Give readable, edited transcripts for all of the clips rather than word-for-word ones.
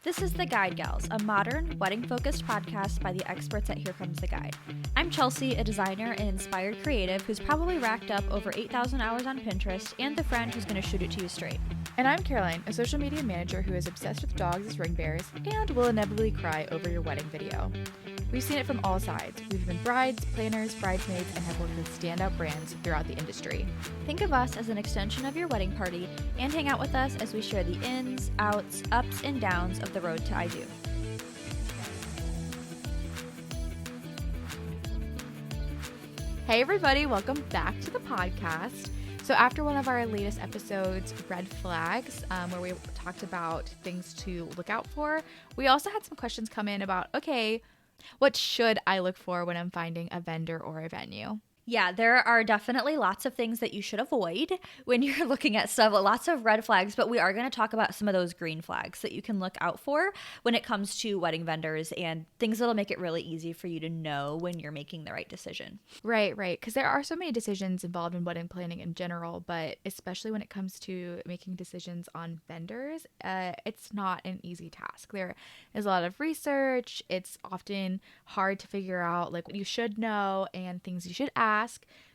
This is The Guide Gals, a modern, wedding-focused podcast by the experts at Here Comes the Guide. I'm Chelsea, a designer and inspired creative who's probably racked up over 8,000 hours on Pinterest, and the friend who's going to shoot it to you straight. And I'm Caroline, a social media manager who is obsessed with dogs as ring bearers and will inevitably cry over your wedding video. We've seen it from all sides. We've been brides, planners, bridesmaids, and have worked with standout brands throughout the industry. Think of us as an extension of your wedding party and hang out with us as we share the ins, outs, ups, and downs of the road to I Do. Hey everybody, welcome back to the podcast. So after one of our latest episodes, Red Flags, where we talked about things to look out for, we also had some questions come in about, okay, what should I look for when I'm finding a vendor or a venue? Yeah, there are definitely lots of things that you should avoid when you're looking at stuff, lots of red flags, but we are going to talk about some of those green flags that you can look out for when it comes to wedding vendors and things that'll make it really easy for you to know when you're making the right decision. Right. Because there are so many decisions involved in wedding planning in general, but especially when it comes to making decisions on vendors, it's not an easy task. There is a lot of research. It's often hard to figure out like what you should know and things you should ask.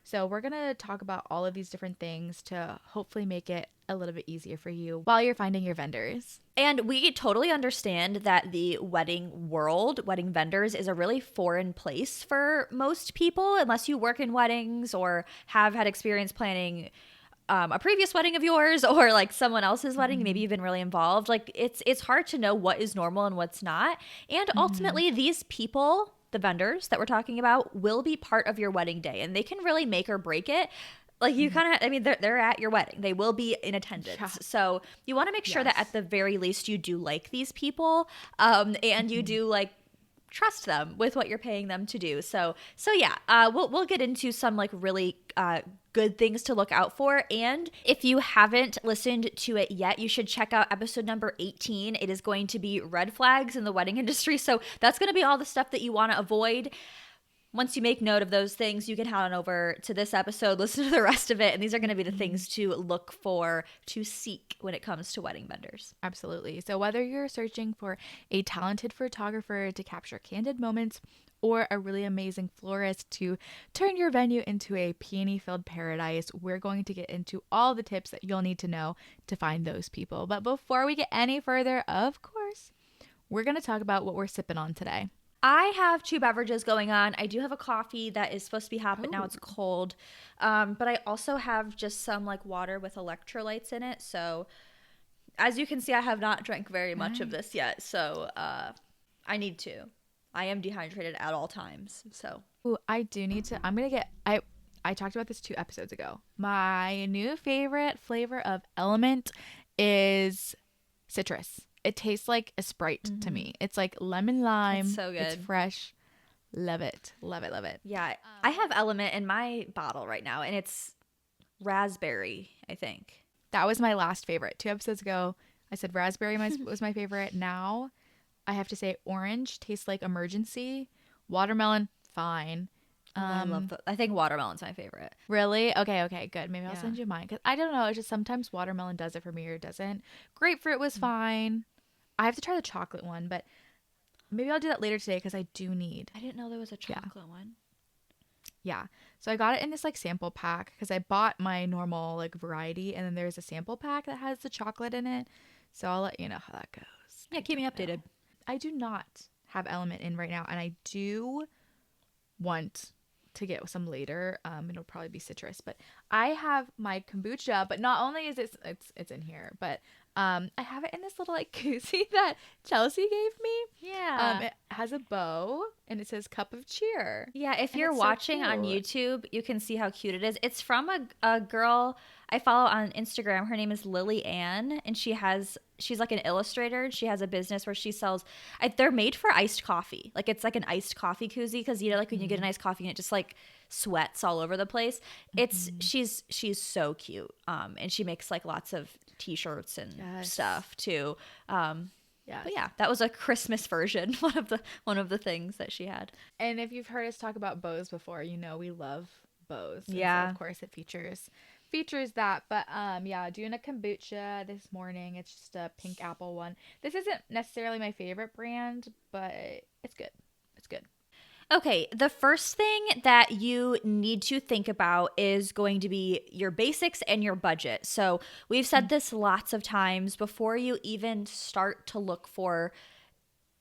So we're going to talk about all of these different things to hopefully make it a little bit easier for you while you're finding your vendors. And we totally understand that the wedding world, wedding vendors, is a really foreign place for most people, unless you work in weddings or have had experience planning a previous wedding of yours or like someone else's wedding. Maybe you've been really involved. Like it's hard to know what is normal and what's not. And ultimately, these people, the vendors that we're talking about, will be part of your wedding day, and they can really make or break it. Like you kind of, I mean, they're at your wedding. They will be in attendance. Yeah. So you want to make sure that at the very least you do like these people, and you do like trust them with what you're paying them to do. So yeah, we'll get into some like really good things to look out for. And if you haven't listened to it yet, you should check out episode number 18. It is going to be red flags in the wedding industry. So that's going to be all the stuff that you want to avoid. Once you make note of those things, you can head on over to this episode, listen to the rest of it, and these are going to be the things to look for, to seek when it comes to wedding vendors. Absolutely. So whether you're searching for a talented photographer to capture candid moments or a really amazing florist to turn your venue into a peony-filled paradise, we're going to get into all the tips that you'll need to know to find those people. But before we get any further, of course, we're going to talk about what we're sipping on today. I have two beverages going on. I do have a coffee that is supposed to be hot, but now it's cold. But I also have just some like water with electrolytes in it. So as you can see, I have not drank very much of this yet. So I need to. I am dehydrated at all times. So I do need to. I'm going to get, I talked about this 2 episodes ago. My new favorite flavor of Element is citrus. It tastes like a Sprite to me. It's like lemon lime. It's so good. It's fresh. Love it. Love it. Yeah. I have Element in my bottle right now, and it's raspberry, I think. That was my last favorite. 2 episodes ago, I said raspberry was my favorite. Now, I have to say orange tastes like emergency. Watermelon, fine. I love I think watermelon's my favorite. Really? Okay, good. Maybe I'll send you mine. Because I don't know. It's just sometimes watermelon does it for me or it doesn't. Grapefruit was fine. I have to try the chocolate one, but maybe I'll do that later today because I do need. I didn't know there was a chocolate one. Yeah. So I got it in this like sample pack because I bought my normal like variety, and then there's a sample pack that has the chocolate in it. So I'll let you know how that goes. Yeah, keep me updated. I do not have Element in right now, and I do want to get some later. It'll probably be citrus, but I have my kombucha, but not only is it's in here, but I have it in this little like koozie that Chelsea gave me. Yeah. It has a bow and it says cup of cheer. Yeah, if you're watching on YouTube, you can see how cute it is. It's from a girl I follow on Instagram. Her name is Lily Ann, and she's like an illustrator. She has a business where she sells, they're made for iced coffee. Like it's like an iced coffee koozie, because you know, like when you get an iced coffee and it just like sweats all over the place. It's she's so cute. And she makes like lots of t-shirts and stuff too. But yeah, that was a Christmas version, one of the things that she had. And if you've heard us talk about bows before, you know we love bows. Yeah. So of course it features features that. But yeah, doing a kombucha this morning. It's just a pink apple one. This isn't necessarily my favorite brand, but it's good. It's good. Okay, the first thing that you need to think about is going to be your basics and your budget. So, we've said this lots of times before you even start to look for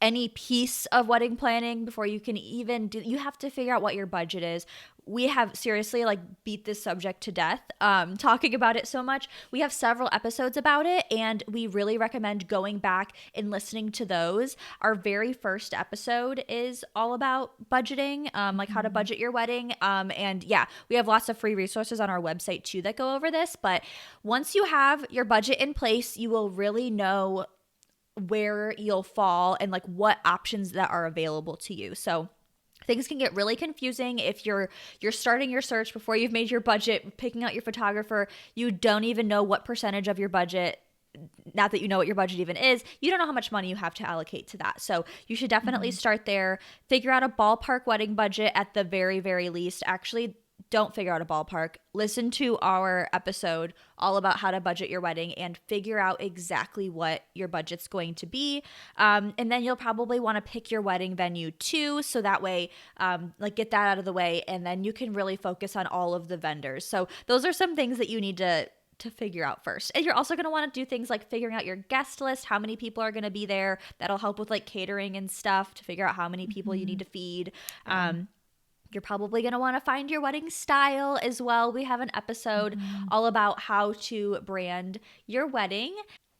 any piece of wedding planning, before you can even do, you have to figure out what your budget is. We have seriously like beat this subject to death, talking about it so much. We have several episodes about it, and we really recommend going back and listening to those. Our very first episode is all about budgeting, like how to Mhm. budget your wedding. And yeah, we have lots of free resources on our website too that go over this. But once you have your budget in place, you will really know where you'll fall and like what options that are available to you. So things can get really confusing if you're starting your search before you've made your budget, picking out your photographer, you don't even know what percentage of your budget, not that you know what your budget even is, you don't know how much money you have to allocate to that. So you should definitely Mhm. start there. Figure out a ballpark wedding budget at the very, very least. Actually, don't figure out a ballpark. Listen to our episode all about how to budget your wedding and figure out exactly what your budget's going to be. And then you'll probably want to pick your wedding venue too. So that way, like get that out of the way. And then you can really focus on all of the vendors. So those are some things that you need to figure out first. And you're also going to want to do things like figuring out your guest list, how many people are going to be there. That'll help with like catering and stuff to figure out how many people you need Mhm. to feed. Yeah. You're probably going to want to find your wedding style as well. We have an episode Mhm. all about how to brand your wedding.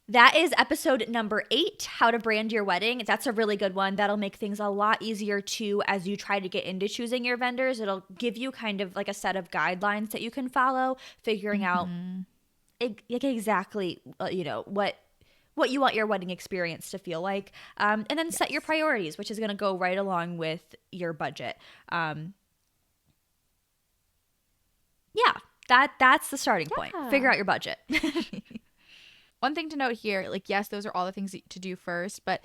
That is episode number 8, how to brand your wedding. That's a really good one. That'll make things a lot easier too as you try to get into choosing your vendors. It'll give you kind of like a set of guidelines that you can follow, figuring out Mhm. exactly what you want your wedding experience to feel like, and then set your Yes. priorities, which is going to go right along with your budget. Yeah, that's the starting point. Figure Yeah. out your budget. One thing to note here, like yes, those are all the things to do first, but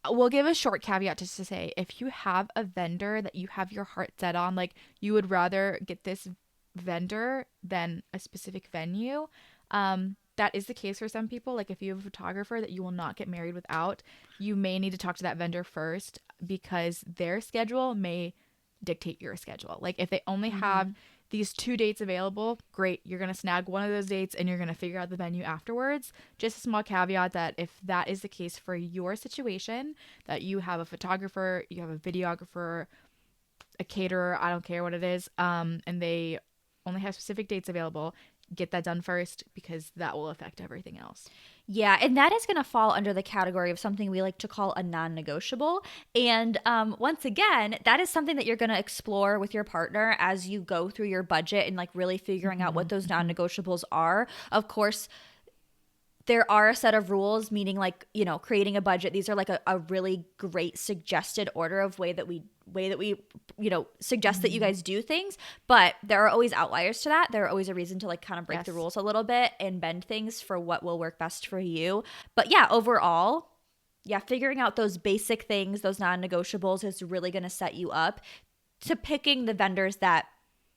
we'll give a short caveat just to say if you have a vendor that you have your heart set on, like you would rather get this vendor than a specific venue. That is the case for some people. Like if you have a photographer that you will not get married without, you may need to talk to that vendor first because their schedule may dictate your schedule. Like if they only have Mhm. these 2 dates available, great. You're going to snag one of those dates and you're going to figure out the venue afterwards. Just a small caveat that if that is the case for your situation, that you have a photographer, you have a videographer, a caterer, I don't care what it is, and they only have specific dates available, get that done first because that will affect everything else. Yeah, and that is going to fall under the category of something we like to call a non negotiable. And once again, that is something that you're going to explore with your partner as you go through your budget and like really figuring out Mm-hmm, what those non mm-hmm. negotiables are. Of course, there are a set of rules, meaning like, creating a budget. These are like a really great suggested order of way that we suggest that you Mm-hmm. guys do things. But there are always outliers to that. There are always a reason to like kind of break the Yes. rules a little bit and bend things for what will work best for you. But yeah, overall, yeah, figuring out those basic things, those non-negotiables, is really going to set you up to picking the vendors that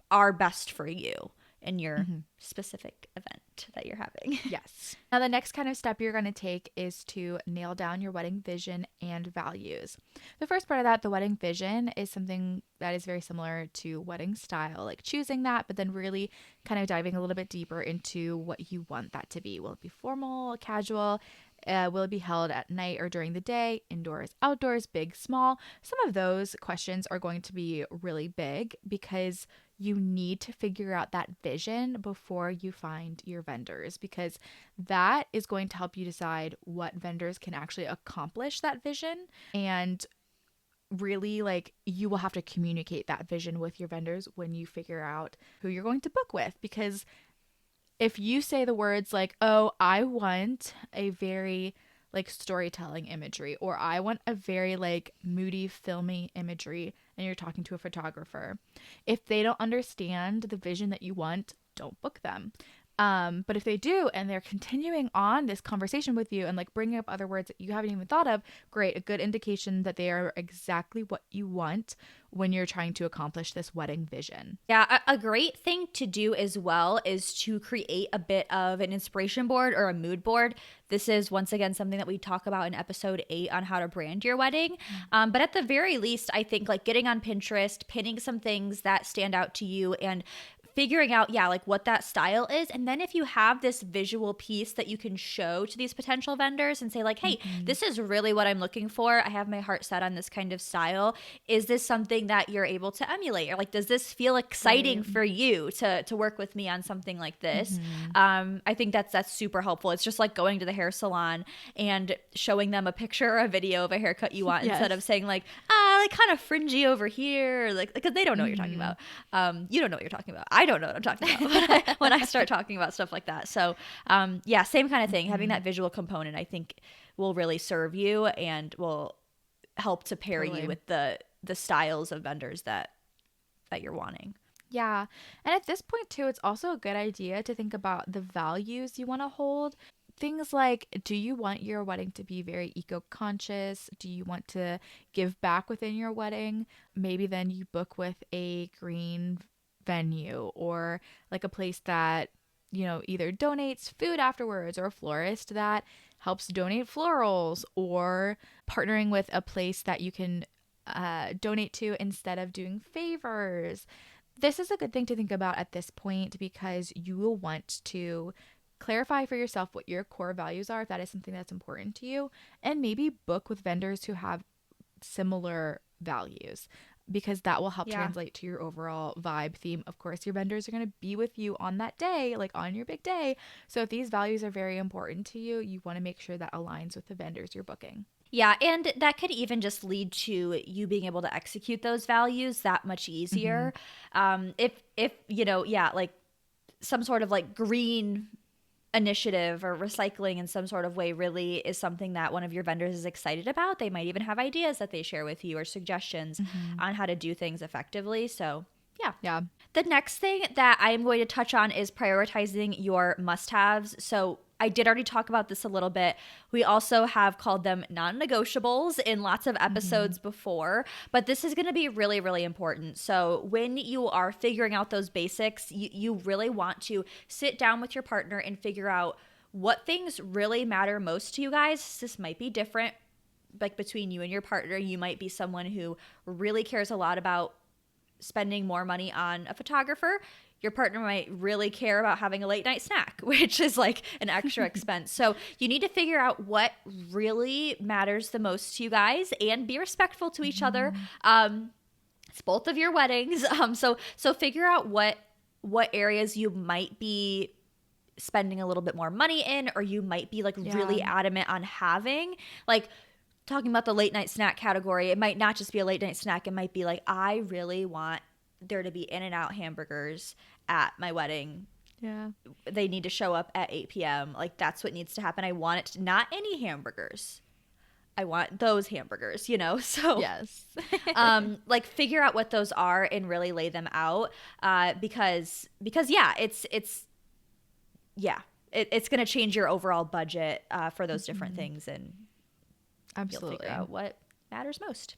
are best for you in your Mm-hmm. specific event that you're having. Yes. Now, the next kind of step you're going to take is to nail down your wedding vision and values. The first part of that, the wedding vision, is something that is very similar to wedding style, like choosing that, but then really kind of diving a little bit deeper into what you want that to be. Will it be formal, casual? Will it be held at night or during the day? Indoors, outdoors, big, small? Some of those questions are going to be really big because you need to figure out that vision before you find your vendors because that is going to help you decide what vendors can actually accomplish that vision. And really, like, you will have to communicate that vision with your vendors when you figure out who you're going to book with. Because if you say the words like, oh, I want a very like storytelling imagery, or I want a very like moody, filmy imagery, and you're talking to a photographer, if they don't understand the vision that you want, don't book them. But if they do and they're continuing on this conversation with you and like bringing up other words that you haven't even thought of, great, a good indication that they are exactly what you want when you're trying to accomplish this wedding vision. Yeah, a great thing to do as well is to create a bit of an inspiration board or a mood board. This is once again something that we talk about in episode 8 on how to brand your wedding. But at the very least, I think like getting on Pinterest, pinning some things that stand out to you, and figuring out, yeah, like what that style is. And then if you have this visual piece that you can show to these potential vendors and say like, hey, this is really what I'm looking for. I have my heart set on this kind of style. Is this something that you're able to emulate? Or like, does this feel exciting for you to work with me on something like this? I think that's super helpful. It's just like going to the hair salon and showing them a picture or a video of a haircut you want instead of saying like, like kind of fringy over here, like because they don't know what you're talking about. You don't know what you're talking about. I don't know what I'm talking about when I start talking about stuff like that. So, yeah, same kind of thing. Having that visual component, I think, will really serve you and will help to pair you with the styles of vendors that you're wanting. Yeah. And at this point, too, it's also a good idea to think about the values you want to hold. Things like, do you want your wedding to be very eco-conscious? Do you want to give back within your wedding? Maybe then you book with a green venue or like a place that, you know, either donates food afterwards or a florist that helps donate florals, or partnering with a place that you can donate to instead of doing favors. This is a good thing to think about at this point because you will want to clarify for yourself what your core values are if that is something that's important to you, and maybe book with vendors who have similar values because that will help translate to your overall vibe theme. Of course, your vendors are going to be with you on that day, like on your big day. So if these values are very important to you, you want to make sure that aligns with the vendors you're booking. Yeah, and that could even just lead to you being able to execute those values that much easier. If you know, yeah, like some sort of like green initiative or recycling in some sort of way really is something that one of your vendors is excited about. They might even have ideas that they share with you or suggestions on how to do things effectively. So yeah. The next thing that I'm going to touch on is prioritizing your must-haves. So I did already talk about this a little bit. We also have called them non-negotiables in lots of episodes before, but this is going to be really, really important. So when you are figuring out those basics, you really want to sit down with your partner and figure out what things really matter most to you guys. This might be different, like between you and your partner. You might be someone who really cares a lot about spending more money on a photographer. Your partner might really care about having a late night snack, which is like an extra expense. So you need to figure out what really matters the most to you guys and be respectful to each other. It's both of your weddings. So figure out what areas you might be spending a little bit more money in, or you might be like really adamant on having. Like, talking about the late night snack category, it might not just be a late night snack. It might be like, I really want there to be In-N-Out hamburgers at my wedding. Yeah. They need to show up at 8 p.m. Like, that's what needs to happen. I want it to, not any hamburgers. I want those hamburgers, you know? So, yes. like, figure out what those are and really lay them out. Because yeah, it's going to change your overall budget for those different things. And absolutely, you'll figure out what matters most.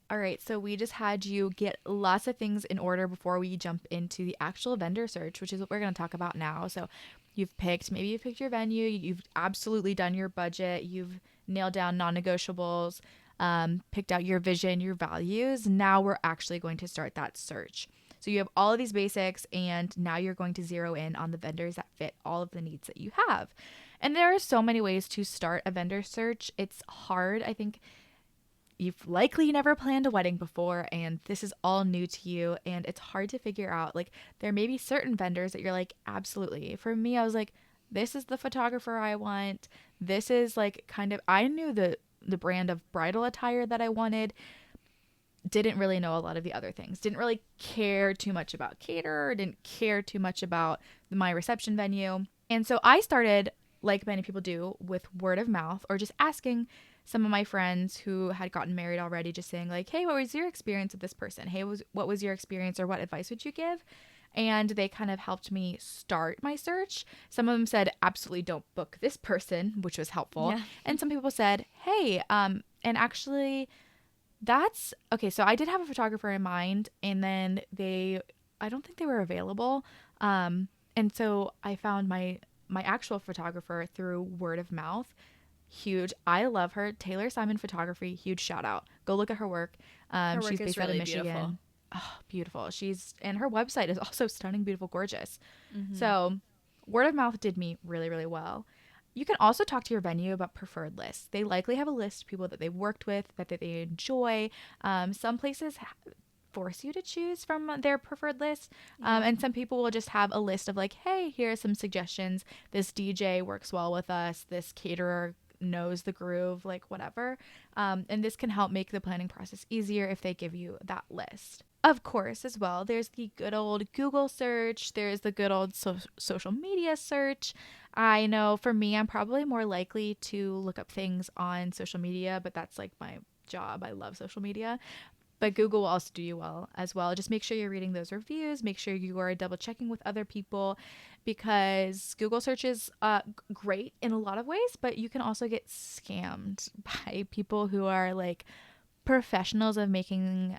All right, so we just had you get lots of things in order before we jump into the actual vendor search, which is what we're going to talk about now. So maybe you've picked your venue, you've absolutely done your budget, you've nailed down non-negotiables, picked out your vision, your values. Now we're actually going to start that search. So you have all of these basics, and now you're going to zero in on the vendors that fit all of the needs that you have. And there are so many ways to start a vendor search. It's hard. I think you've likely never planned a wedding before, and this is all new to you, and it's hard to figure out. Like, there may be certain vendors that you're like, absolutely. For me, I was like, this is the photographer I want. This is like kind of, I knew the brand of bridal attire that I wanted. Didn't really know a lot of the other things. Didn't really care too much about caterer. Didn't care too much about my reception venue. And so I started, like many people do, with word of mouth, or just asking some of my friends who had gotten married already, just saying like, hey, what was your experience with this person? Hey, what was your experience, or what advice would you give? and they kind of helped me start my search. Some of them said, absolutely don't book this person, which was helpful. Yeah. And some people said, hey, and actually that's okay. So I did have a photographer in mind, and then I don't think they were available. And so I found my actual photographer through word of mouth. Huge. I love her. Taylor Simon Photography. Huge shout out. Go look at her work. Her work She's is based out of really Michigan. beautiful. Oh, beautiful. And her website is also stunning, beautiful, gorgeous. Mm-hmm. So word of mouth did me really, really well. You can also talk to your venue about preferred lists. They likely have a list of people that they've worked with, that they enjoy. Some places force you to choose from their preferred list. And some people will just have a list of like, hey, here are some suggestions. This DJ works well with us. This caterer knows the groove, like whatever. And this can help make the planning process easier if they give you that list. Of course, as well, there's the good old Google search. There's the good old social media search. I know for me, I'm probably more likely to look up things on social media, but that's like my job. I love social media. But Google will also do you well as well. Just make sure you're reading those reviews. Make sure you are double checking with other people, because Google search is great in a lot of ways, but you can also get scammed by people who are like professionals of making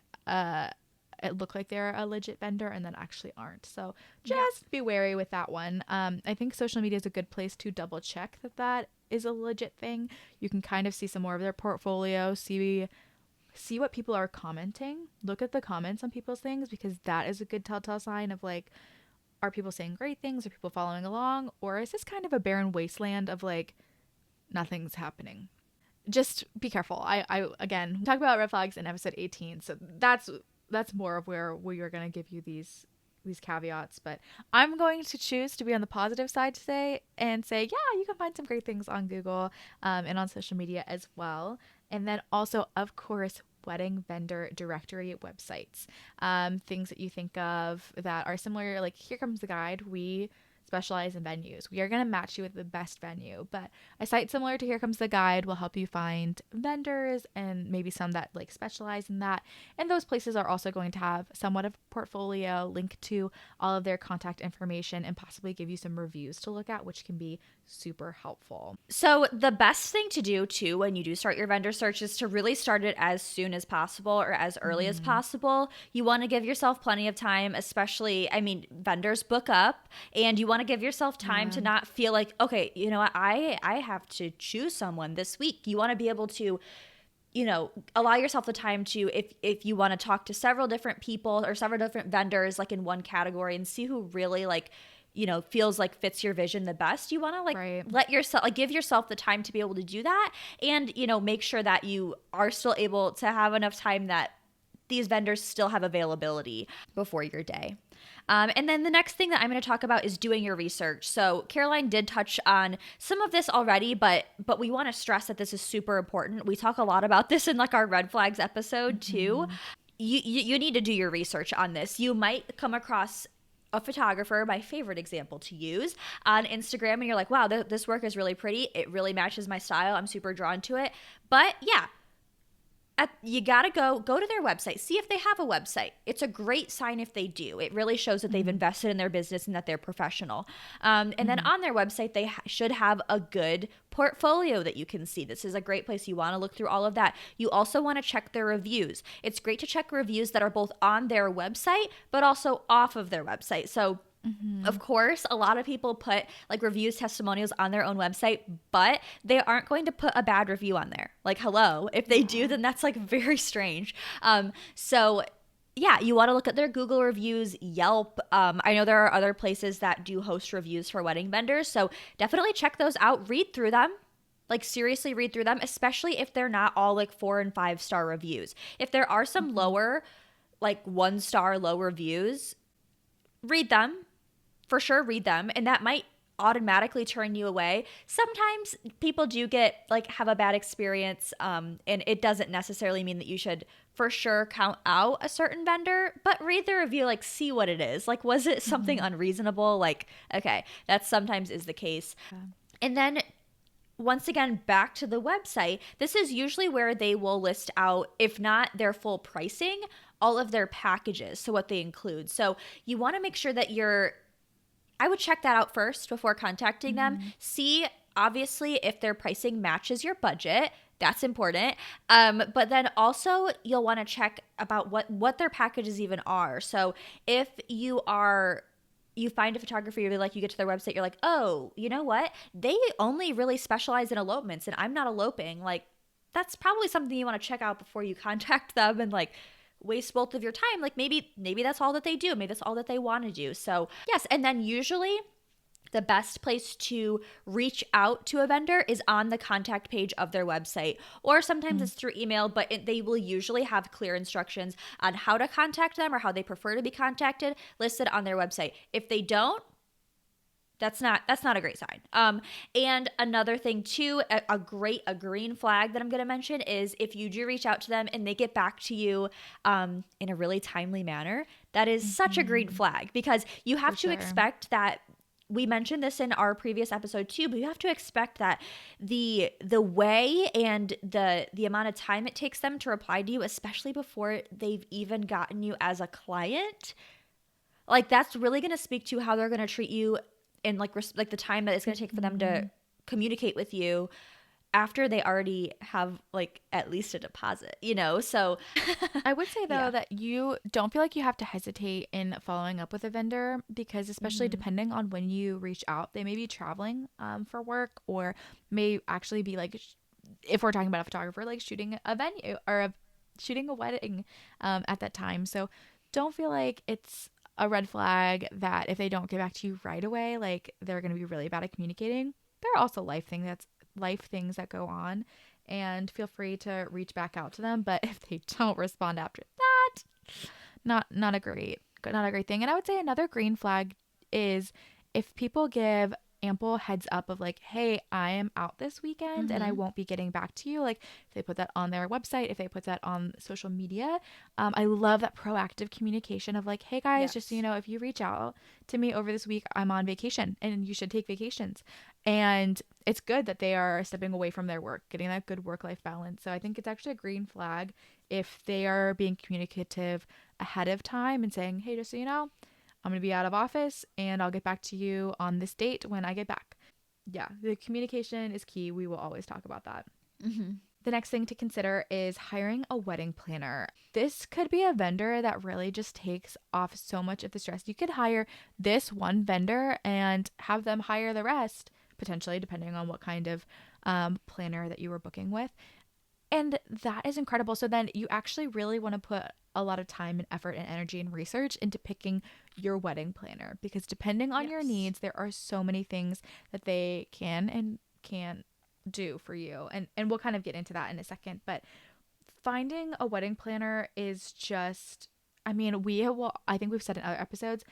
it look like they're a legit vendor and then actually aren't. So just be wary with that one. I think social media is a good place to double check that is a legit thing. You can kind of see some more of their portfolio, see what people are commenting. Look at the comments on people's things, because that is a good telltale sign of like, are people saying great things? Are people following along? Or is this kind of a barren wasteland of like, nothing's happening? Just be careful. I again talk about red flags in episode 18. So that's more of where we are going to give you these caveats, but I'm going to choose to be on the positive side today and say, yeah, you can find some great things on Google and on social media as well. And then also, of course, wedding vendor directory websites, things that you think of that are similar. Like, here comes the guide. We specialize in venues. We are going to match you with the best venue, but a site similar to Here Comes the Guide will help you find vendors and maybe some that like specialize in that. And those places are also going to have somewhat of a portfolio, link to all of their contact information, and possibly give you some reviews to look at, which can be super helpful. So the best thing to do too when you do start your vendor search is to really start it as soon as possible or as early as possible. You want to give yourself plenty of time, especially, I mean, vendors book up, and you want to give yourself time to not feel like, okay, you know what, I have to choose someone this week. You want to be able to, you know, allow yourself the time to, if you want to talk to several different people or several different vendors like in one category and see who really like, you know, feels like fits your vision the best. You want to like let yourself, like give yourself the time to be able to do that, and, you know, make sure that you are still able to have enough time that these vendors still have availability before your day. And then the next thing that I'm going to talk about is doing your research. So Caroline did touch on some of this already, but we want to stress that this is super important. We talk a lot about this in like our red flags episode too. You need to do your research on this. You might come across a photographer, my favorite example to use, on Instagram, and you're like, wow, this work is really pretty. It really matches my style. I'm super drawn to it. But yeah, you gotta go to their website, see if they have a website. It's a great sign if they do. It really shows that they've invested in their business and that they're professional. And then on their website, they should have a good portfolio that you can see. This is a great place. You want to look through all of that. You also want to check their reviews. It's great to check reviews that are both on their website but also off of their website. So of course, a lot of people put like reviews, testimonials on their own website, but they aren't going to put a bad review on there. Like, hello. If they do, then that's like very strange. So yeah, you want to look at their Google reviews, Yelp. I know there are other places that do host reviews for wedding vendors. So definitely check those out. Read through them. Like, seriously read through them, especially if they're not all like 4 and 5 star reviews. If there are some lower, like 1 star low reviews, read them. For sure, read them, and that might automatically turn you away. Sometimes people do have a bad experience, and it doesn't necessarily mean that you should for sure count out a certain vendor, but read the review, like see what it is. Like, was it something unreasonable? Like, okay, that sometimes is the case. And then once again, back to the website, this is usually where they will list out, if not their full pricing, all of their packages. So, what they include. So, you want to make sure that I would check that out first before contacting them. Mm-hmm. See, obviously, if their pricing matches your budget. That's important. But then also, you'll want to check about what their packages even are. So, if you find a photographer you really like, you get to their website, you're like, oh, you know what? They only really specialize in elopements, and I'm not eloping. Like, that's probably something you want to check out before you contact them and like waste both of your time. Like maybe that's all that they do. Maybe that's all that they want to do. So yes, and then usually the best place to reach out to a vendor is on the contact page of their website, or sometimes it's through email, but they will usually have clear instructions on how to contact them or how they prefer to be contacted listed on their website. If they don't, that's not a great sign. And another thing too, a green flag that I'm going to mention is if you do reach out to them and they get back to you in a really timely manner. That is such a green Mm-hmm. flag, because you have For to sure. expect that. We mentioned this in our previous episode too, but you have to expect that the way and the amount of time it takes them to reply to you, especially before they've even gotten you as a client, like that's really going to speak to how they're going to treat you, and like the time that it's going to take for them Mm-hmm. to communicate with you after they already have like at least a deposit, so I would say though yeah. that you don't feel like you have to hesitate in following up with a vendor, because especially Hmm. depending on when you reach out, they may be traveling for work, or may actually be like, if we're talking about a photographer, like shooting a venue or shooting a wedding at that time. So don't feel like it's a red flag that if they don't get back to you right away, like they're going to be really bad at communicating. There are also life things that go on, and feel free to reach back out to them. But if they don't respond after that, not a great thing. And I would say another green flag is if people give ample heads up of like, hey, I am out this weekend and I Hmm. won't be getting back to you. Like if they put that on their website, if they put that on social media, I love that proactive communication of like, hey guys, just so you Yes. know, if you reach out to me over this week, I'm on vacation and you should take vacations. And it's good that they are stepping away from their work, getting that good work life balance. So I think it's actually a green flag if they are being communicative ahead of time and saying, hey, just so you know, I'm going to be out of office and I'll get back to you on this date when I get back. Yeah, the communication is key. We will always talk about that. Hmm. The next thing to consider is hiring a wedding planner. This could be a vendor that really just takes off so much of the stress. You could hire this one vendor and have them hire the rest, potentially, depending on what kind of planner that you were booking with. And that is incredible. So then you actually really want to put a lot of time and effort and energy and research into picking your wedding planner, because depending on your Yes. needs, there are so many things that they can and can't do for you. And we'll kind of get into that in a second, but finding a wedding planner is just, I mean, I think we've said in other episodes,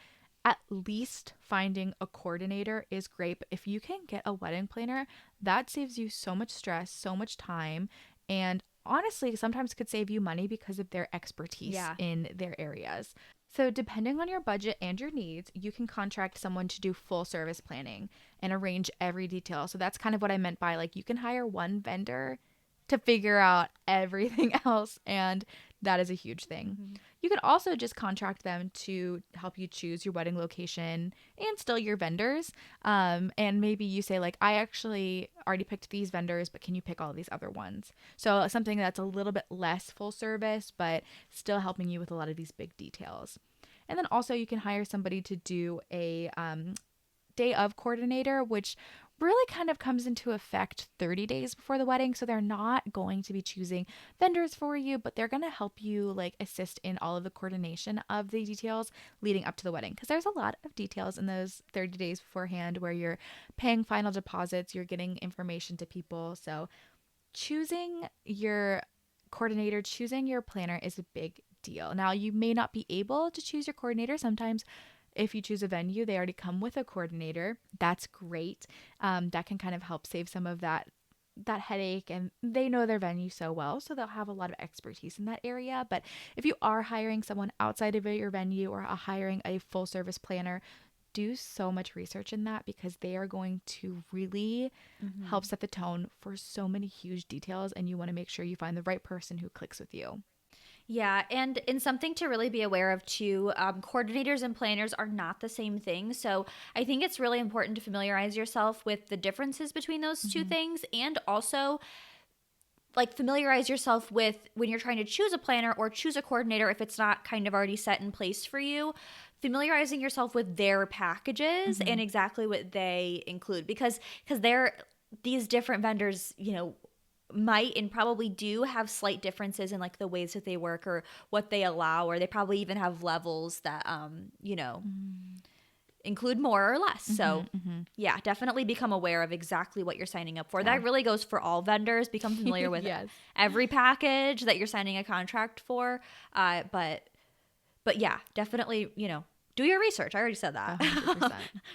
at least finding a coordinator is great. But if you can get a wedding planner, that saves you so much stress, so much time, and honestly, sometimes could save you money because of their expertise Yeah. in their areas. So, depending on your budget and your needs, you can contract someone to do full service planning and arrange every detail. So, that's kind of what I meant by like you can hire one vendor to figure out everything else, and that is a huge thing. Hmm. You could also just contract them to help you choose your wedding location and still your vendors. And maybe you say, like, I actually already picked these vendors, but can you pick all these other ones? So something that's a little bit less full service, but still helping you with a lot of these big details. And then also, you can hire somebody to do a day of coordinator, which really kind of comes into effect 30 days before the wedding. So they're not going to be choosing vendors for you, but they're going to help you like assist in all of the coordination of the details leading up to the wedding. Because there's a lot of details in those 30 days beforehand where you're paying final deposits, you're getting information to people. So choosing your coordinator, choosing your planner is a big deal. Now, you may not be able to choose your coordinator. Sometimes if you choose a venue, they already come with a coordinator. That's great. That can kind of help save some of that headache, and they know their venue so well, so they'll have a lot of expertise in that area. But if you are hiring someone outside of your venue or hiring a full service planner, do so much research in that because they are going to really help set the tone for so many huge details, and you want to make sure you find the right person who clicks with you. Yeah, and in something to really be aware of too, coordinators and planners are not the same thing. So I think it's really important to familiarize yourself with the differences between those two things, and also like familiarize yourself with when you're trying to choose a planner or choose a coordinator if it's not kind of already set in place for you, familiarizing yourself with their packages and exactly what they include, because they're these different vendors, might and probably do have slight differences in like the ways that they work or what they allow, or they probably even have levels that include more or less. So yeah, definitely become aware of exactly what you're signing up for. Yeah. That really goes for all vendors. Become familiar with Yes. every package that you're signing a contract for. But yeah, definitely, do your research. I already said that. 100%.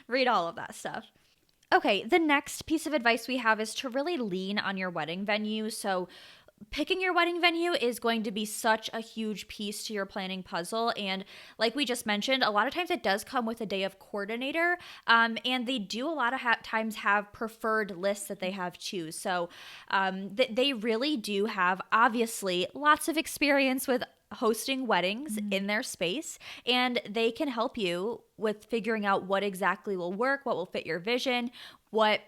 Read all of that stuff. Okay, the next piece of advice we have is to really lean on your wedding venue. So, picking your wedding venue is going to be such a huge piece to your planning puzzle. And like we just mentioned, a lot of times it does come with a day of coordinator. And they do a lot of times have preferred lists that they have too. So they really do have, obviously, lots of experience with hosting weddings in their space, and they can help you with figuring out what exactly will work, what will fit your vision, what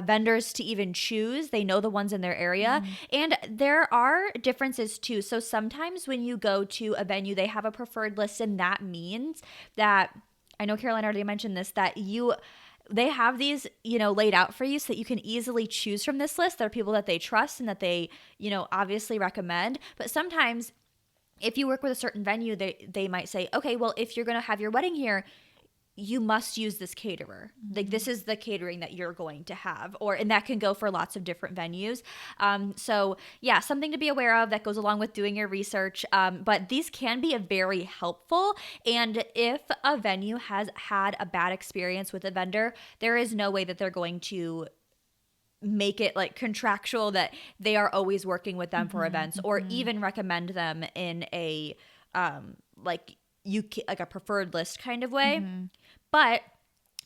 vendors to even choose. They know the ones in their area. And there are differences too. So sometimes when you go to a venue, they have a preferred list, and that means that, I know Caroline already mentioned this, that they have these, laid out for you so that you can easily choose from this list. There are people that they trust and that they, obviously recommend. But sometimes if you work with a certain venue, they might say, okay, well, if you're going to have your wedding here, you must use this caterer. Like, this is the catering that you're going to have, and that can go for lots of different venues. So yeah, something to be aware of that goes along with doing your research. But these can be very helpful. And if a venue has had a bad experience with a vendor, there is no way that they're going to make it like contractual that they are always working with them for events, or even recommend them in a like a preferred list kind of way. But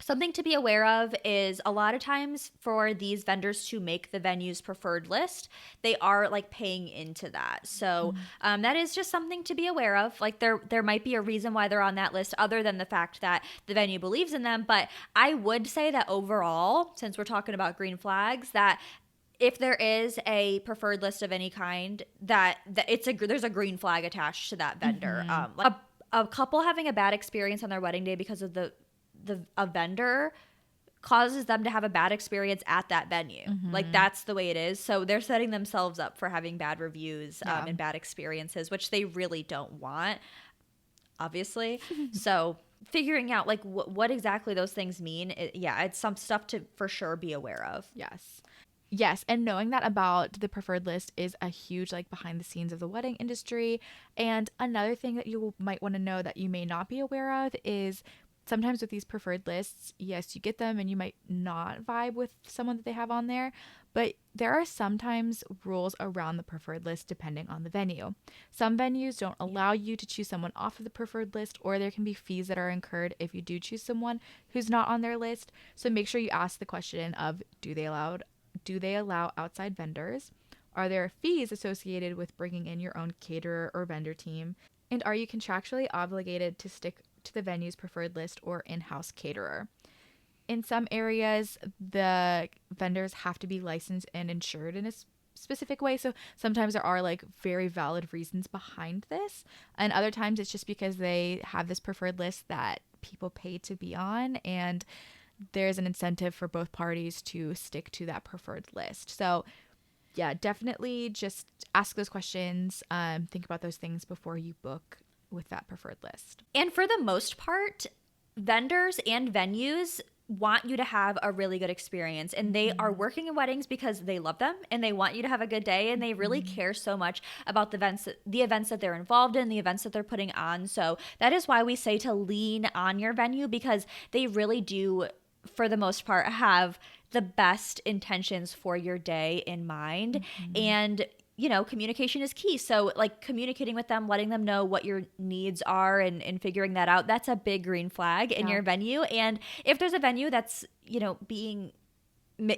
something to be aware of is a lot of times for these vendors to make the venue's preferred list, they are like paying into that. So that is just something to be aware of. Like there might be a reason why they're on that list other than the fact that the venue believes in them. But I would say that overall, since we're talking about green flags, that if there is a preferred list of any kind, that there's a green flag attached to that vendor. Like a couple having a bad experience on their wedding day because of a vendor causes them to have a bad experience at that venue. Like, that's the way it is. So they're setting themselves up for having bad reviews and bad experiences, which they really don't want, obviously. So figuring out like what exactly those things mean, it's some stuff to for sure be aware of. Yes, and knowing that about the preferred list is a huge like behind the scenes of the wedding industry. And another thing that you might want to know that you may not be aware of is sometimes with these preferred lists, yes, you get them and you might not vibe with someone that they have on there, but there are sometimes rules around the preferred list depending on the venue. Some venues don't allow you to choose someone off of the preferred list, or there can be fees that are incurred if you do choose someone who's not on their list. So make sure you ask the question of, do they allow outside vendors? Are there fees associated with bringing in your own caterer or vendor team? And are you contractually obligated to stick to the venue's preferred list or in-house caterer? In some areas, the vendors have to be licensed and insured in a specific way. So sometimes there are like very valid reasons behind this. And other times it's just because they have this preferred list that people pay to be on, and there's an incentive for both parties to stick to that preferred list. So yeah, definitely just ask those questions. Think about those things before you book with that preferred list. And for the most part, vendors and venues want you to have a really good experience, and they are working in weddings because they love them and they want you to have a good day, and they really care so much about the events that they're involved in, the events that they're putting on. So that is why we say to lean on your venue, because they really do, for the most part, have the best intentions for your day in mind. And communication is key. So like communicating with them, letting them know what your needs are and figuring that out, that's a big green flag in Yeah. your venue. And if there's a venue that's, being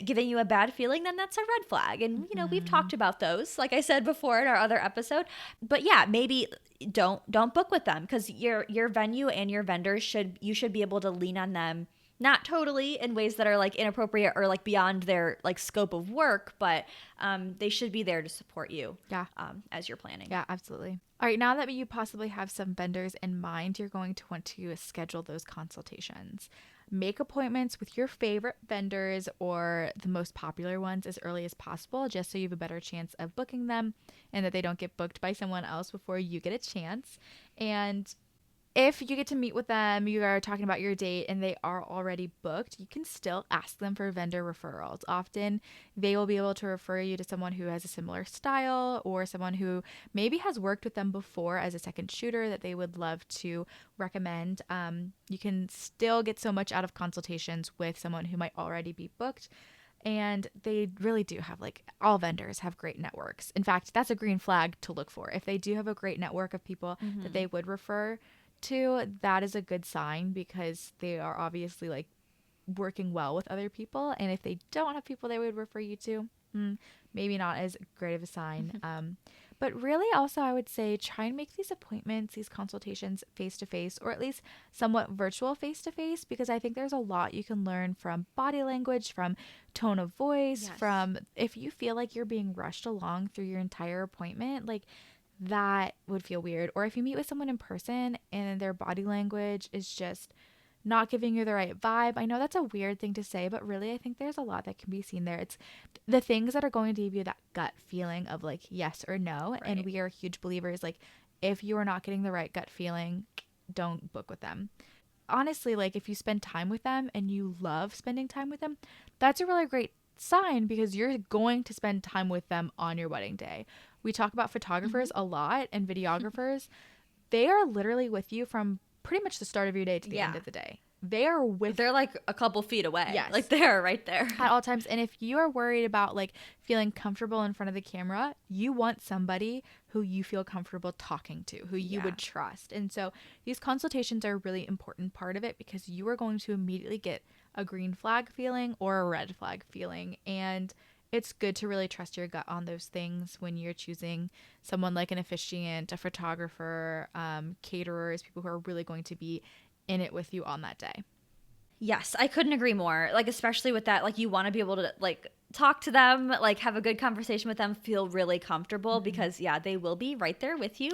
giving you a bad feeling, then that's a red flag. And we've talked about those, like I said before in our other episode. But yeah, maybe don't book with them, because your venue and your vendors should be able to lean on them, not totally in ways that are like inappropriate or like beyond their like scope of work, but they should be there to support you, Yeah. as you're planning. Yeah, absolutely. All right, now that you possibly have some vendors in mind, you're going to want to schedule those consultations. Make appointments with your favorite vendors or the most popular ones as early as possible, just so you have a better chance of booking them and that they don't get booked by someone else before you get a chance. And if you get to meet with them, you are talking about your date and they are already booked, you can still ask them for vendor referrals. Often they will be able to refer you to someone who has a similar style or someone who maybe has worked with them before as a second shooter that they would love to recommend. You can still get so much out of consultations with someone who might already be booked. And they really do have, like, all vendors have great networks. In fact, that's a green flag to look for. If they do have a great network of people that they would refer to, that is a good sign, because they are obviously like working well with other people. And if they don't have people they would refer you to, maybe not as great of a sign. But really, also, I would say try and make these appointments, these consultations face to face, or at least somewhat virtual face to face, because I think there's a lot you can learn from body language, from tone of voice, Yes. from if you feel like you're being rushed along through your entire appointment, like that would feel weird. Or if you meet with someone in person and their body language is just not giving you the right vibe. I know that's a weird thing to say, but really I think there's a lot that can be seen there. It's the things that are going to give you that gut feeling of like yes or no. Right. And we are huge believers, like, if you are not getting the right gut feeling, don't book with them. Honestly, like, if you spend time with them and you love spending time with them, that's a really great sign, because you're going to spend time with them on your wedding day. We talk about photographers a lot, and videographers. They are literally with you from pretty much the start of your day to the end of the day. They're like a couple feet away. Yes. Like they're right there at all times. And if you are worried about like feeling comfortable in front of the camera, you want somebody who you feel comfortable talking to, who you would trust. And so these consultations are a really important part of it, because you are going to immediately get a green flag feeling or a red flag feeling. And it's good to really trust your gut on those things when you're choosing someone like an officiant, a photographer, caterers, people who are really going to be in it with you on that day. Yes, I couldn't agree more. Like, especially with that, like, you want to be able to like talk to them, like have a good conversation with them, feel really comfortable, because they will be right there with you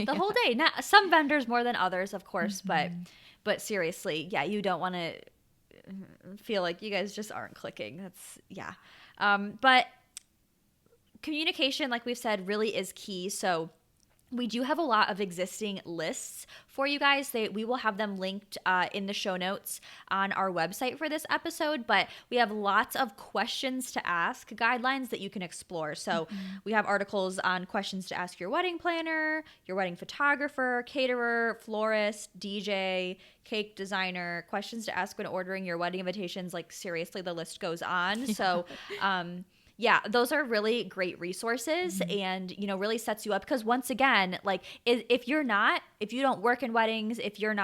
the whole day. Not some vendors more than others, of course, but seriously, you don't want to feel like you guys just aren't clicking. That's but communication, like we've said, really is key. So we do have a lot of existing lists for you guys. We will have them linked in the show notes on our website for this episode, but we have lots of questions to ask, guidelines that you can explore. So we have articles on questions to ask your wedding planner, your wedding photographer, caterer, florist, DJ, cake designer, questions to ask when ordering your wedding invitations. Like, seriously, the list goes on. So, those are really great resources, and, really sets you up, because once again, like, if you don't work in weddings, if you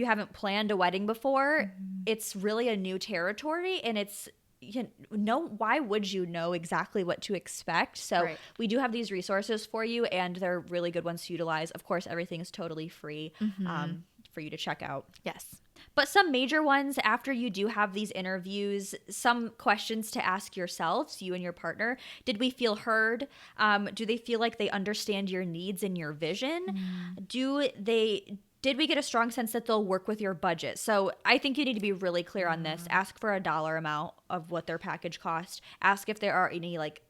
haven't planned a wedding before, it's really a new territory, and it's, why would you know exactly what to expect? So we do have these resources for you, and they're really good ones to utilize. Of course, everything is totally free for you to check out. Yes. But some major ones after you do have these interviews, some questions to ask yourselves, you and your partner. Did we feel heard? Do they feel like they understand your needs and your vision? Did we get a strong sense that they'll work with your budget? So I think you need to be really clear on this. Ask for a dollar amount of what their package cost. Ask if there are any like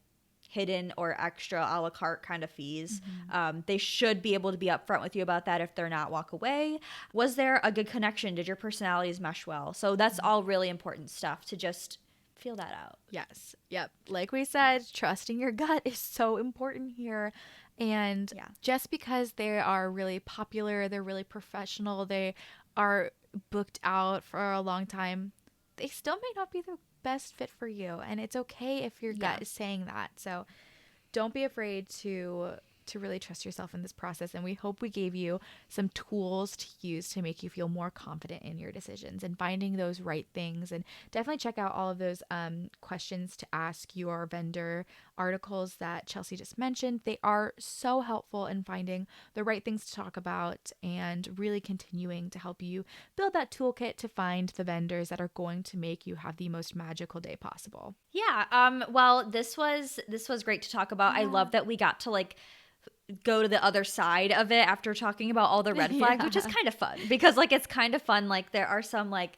hidden or extra a la carte kind of fees. They should be able to be upfront with you about that. If they're not, walk away. Was there a good connection? Did your personalities mesh well? So that's all really important stuff to just feel that out. Yes. Yep. Like we said, trusting your gut is so important here. And just because they are really popular, they're really professional, they are booked out for a long time, they still may not be the best fit for you. And it's okay if your gut is saying that. So don't be afraid to really trust yourself in this process. And we hope we gave you some tools to use to make you feel more confident in your decisions and finding those right things. And definitely check out all of those questions to ask your vendor articles that Chelsea just mentioned. They are so helpful in finding the right things to talk about and really continuing to help you build that toolkit to find the vendors that are going to make you have the most magical day possible. Yeah. Well, this was great to talk about. I love that we got to like go to the other side of it after talking about all the red flags, which is kind of fun because like it's kind of fun. Like there are some like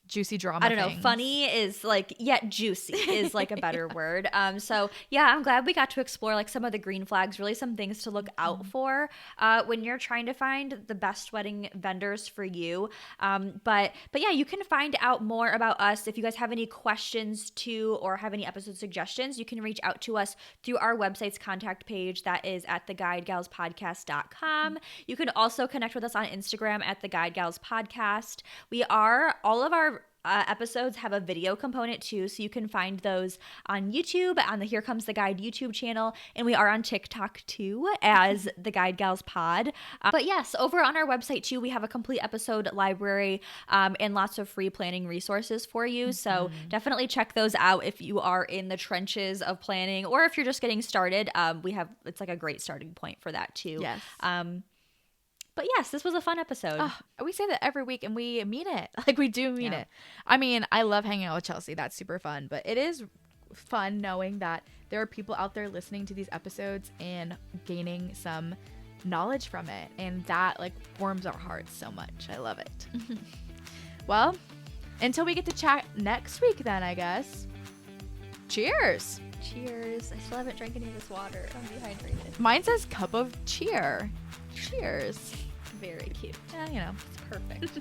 juicy drama. I don't know. Funny is like, juicy is like a better word. So yeah, I'm glad we got to explore like some of the green flags, really some things to look out for when you're trying to find the best wedding vendors for you. But yeah, you can find out more about us. If you guys have any questions too, or have any episode suggestions, you can reach out to us through our website's contact page. That is at theguidegalspodcast.com. You can also connect with us on Instagram at The Guide Gals Podcast. All of our episodes have a video component too, so you can find those on YouTube, on the Here Comes the Guide YouTube channel, and we are on TikTok too as The Guide Gals Pod. But yes, over on our website too, we have a complete episode library and lots of free planning resources for you. So definitely check those out if you are in the trenches of planning, or if you're just getting started. It's like a great starting point for that too. Yes. But yes, this was a fun episode. We say that every week and we mean it. Like we do mean it. I mean, I love hanging out with Chelsea. That's super fun. But it is fun knowing that there are people out there listening to these episodes and gaining some knowledge from it. And that like warms our hearts so much. I love it. Well, until we get to chat next week then, I guess. Cheers. Cheers. I still haven't drank any of this water. I'm dehydrated. Mine says cup of cheer. Cheers. Very cute. Yeah, you know. It's perfect.